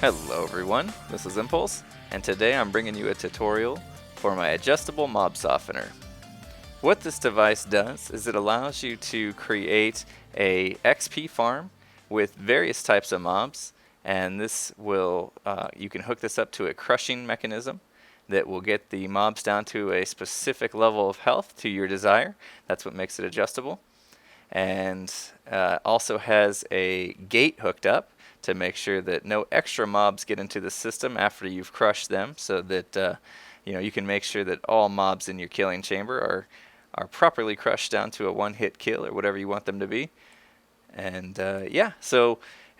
Hello everyone, this is Impulse, and today I'm bringing you a tutorial for my adjustable mob softener. What this device does is it allows you to create a XP farm with various types of mobs, and this will you can hook this up to a crushing mechanism that will get the mobs down to a specific level of health to your desire. That's what makes it adjustable, and also has a gate hooked up to make sure that no extra mobs get into the system after you've crushed them, so that you can make sure that all mobs in your killing chamber are properly crushed down to a one-hit kill or whatever you want them to be. And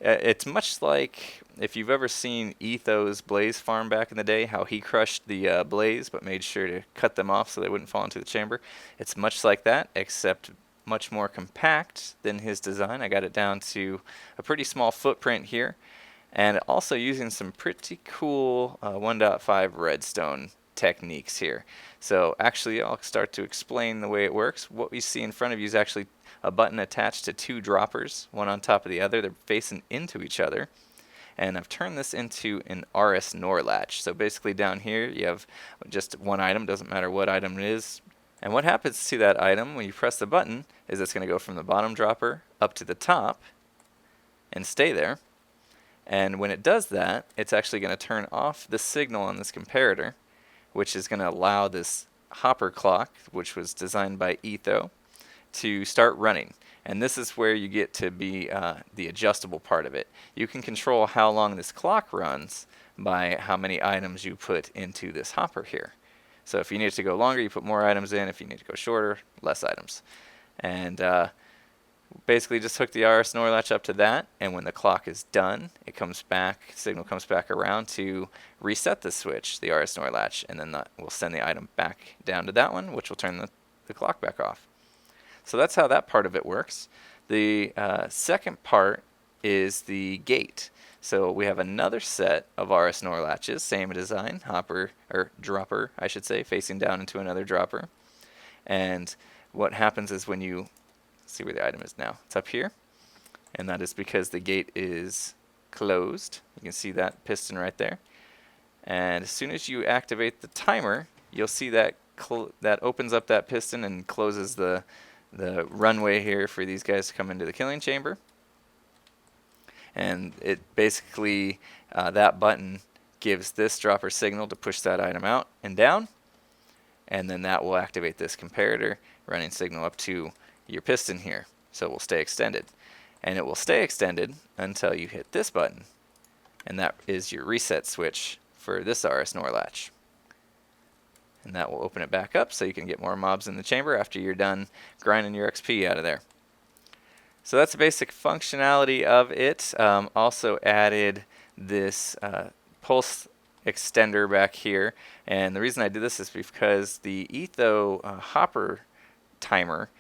it's much like if you've ever seen Ethos Blaze farm back in the day, how he crushed the Blaze but made sure to cut them off so they wouldn't fall into the chamber. It's much like that, except much more compact than his design. I got it down to a pretty small footprint here, and also using some pretty cool 1.5 redstone techniques here. So actually I'll start to explain the way it works. What we see in front of you is actually a button attached to two droppers, one on top of the other. They're facing into each other. And I've turned this into an RS NOR latch. So basically down here you have just one item, doesn't matter what item it is. And what happens to that item when you press the button is it's going to go from the bottom dropper up to the top and stay there. And when it does that, it's actually going to turn off the signal on this comparator, which is going to allow this hopper clock, which was designed by Etho, to start running. And this is where you get to be the adjustable part of it. You can control how long this clock runs by how many items you put into this hopper here. So if you need it to go longer, you put more items in. If you need to go shorter, less items. And basically just hook the RS NOR latch up to that, and when the clock is done, it comes back, signal comes back around to reset the switch, the RS NOR latch, and then we'll send the item back down to that one, which will turn the clock back off. So that's how that part of it works. The second part is the gate. So we have another set of RS NOR latches, same design, hopper, or dropper, I should say, facing down into another dropper. And what happens is when you see where the item is now, it's up here, and that is because the gate is closed. You can see that piston right there. And as soon as you activate the timer, you'll see that that opens up that piston and closes the runway here for these guys to come into the killing chamber. And it basically, that button gives this dropper signal to push that item out and down, and then that will activate this comparator running signal up to your piston here, so it will stay extended. And it will stay extended until you hit this button, and that is your reset switch for this RS NOR latch. And that will open it back up so you can get more mobs in the chamber after you're done grinding your XP out of there. So that's the basic functionality of it. Also added this pulse extender back here, and the reason I did this is because the Etho hopper timer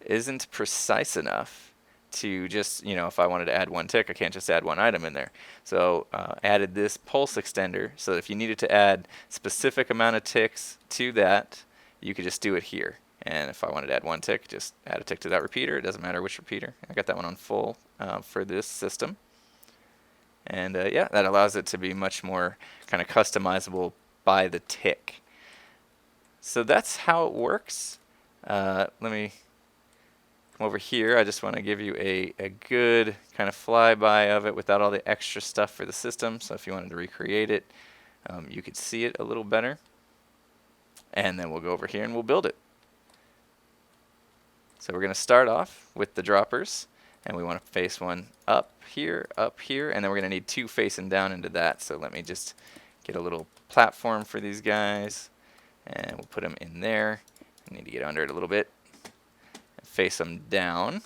isn't precise enough to just, if I wanted to add one tick, I can't just add one item in there. So added this pulse extender so that if you needed to add specific amount of ticks to that, you could just do it here. And if I wanted to add one tick, just add a tick to that repeater. It doesn't matter which repeater. I got that one on full for this system. And yeah, that allows it to be much more kind of customizable by the tick. So that's how it works. Let me come over here. I just want to give you a good kind of flyby of it without all the extra stuff for the system. So if you wanted to recreate it, you could see it a little better. And then we'll go over here and we'll build it. So we're going to start off with the droppers, and we want to face one up here, and then we're going to need two facing down into that. So let me just get a little platform for these guys, and we'll put them in there. I need to get under it a little bit and face them down.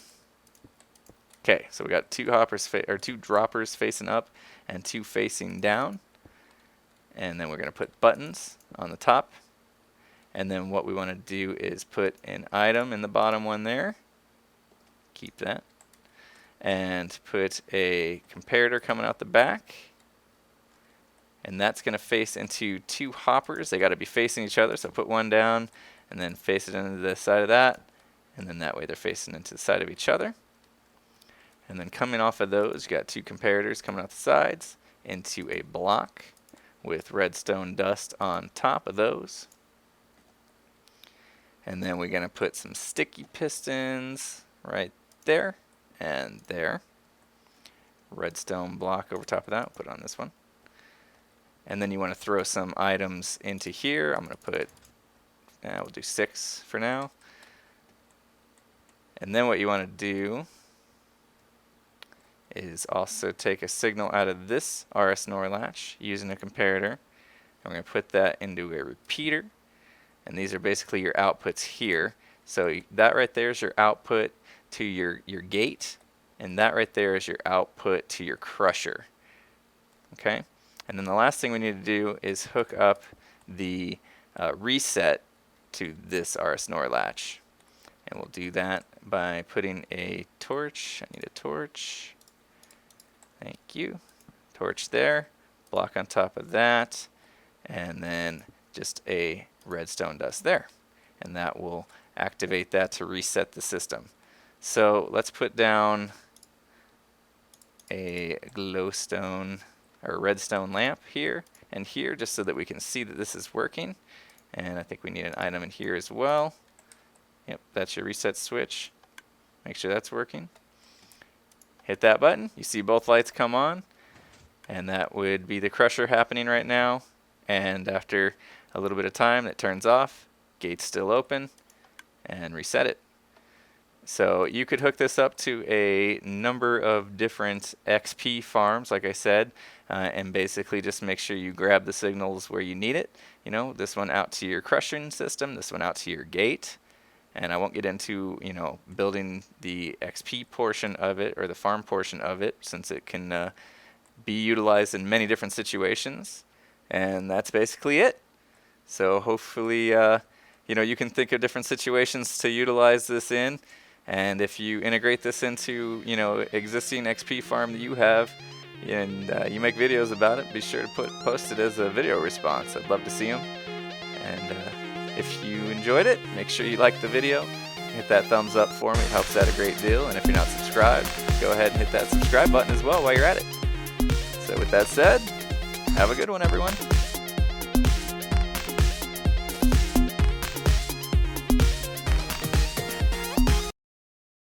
Okay, so we got two droppers facing up and two facing down, and then we're going to put buttons on the top. And then what we want to do is put an item in the bottom one there. Keep that. And put a comparator coming out the back. And that's going to face into two hoppers. They got to be facing each other. So put one down and then face it into the side of that. And then that way they're facing into the side of each other. And then coming off of those, you got two comparators coming out the sides into a block with redstone dust on top of those. And then we're going to put some sticky pistons right there and there. Redstone block over top of that, put on this one. And then you want to throw some items into here. I'm going to put, we'll do 6 for now. And then what you want to do is also take a signal out of this RS NOR latch using a comparator. And we're going to put that into a repeater. And these are basically your outputs here. So that right there is your output to your gate. And that right there is your output to your crusher. Okay? And then the last thing we need to do is hook up the reset to this RS NOR latch. And we'll do that by putting a torch. I need a torch. Thank you. Torch there. Block on top of that. And then just a redstone dust there. And that will activate that to reset the system. So let's put down a glowstone or redstone lamp here and here just so that we can see that this is working. And I think we need an item in here as well. Yep, that's your reset switch. Make sure that's working. Hit that button. You see both lights come on. And that would be the crusher happening right now. And after a little bit of time, it turns off. Gate's still open. And reset it. So you could hook this up to a number of different XP farms, like I said, and basically just make sure you grab the signals where you need it. You know, this one out to your crushing system, this one out to your gate. And I won't get into, you know, building the XP portion of it or the farm portion of it, since it can be utilized in many different situations. And that's basically it. So hopefully, you know, you can think of different situations to utilize this in. And if you integrate this into, you know, existing XP farm that you have, and you make videos about it, be sure to post it as a video response. I'd love to see them. And if you enjoyed it, make sure you like the video. Hit that thumbs up for me. It helps out a great deal. And if you're not subscribed, go ahead and hit that subscribe button as well while you're at it. So with that said, have a good one, everyone.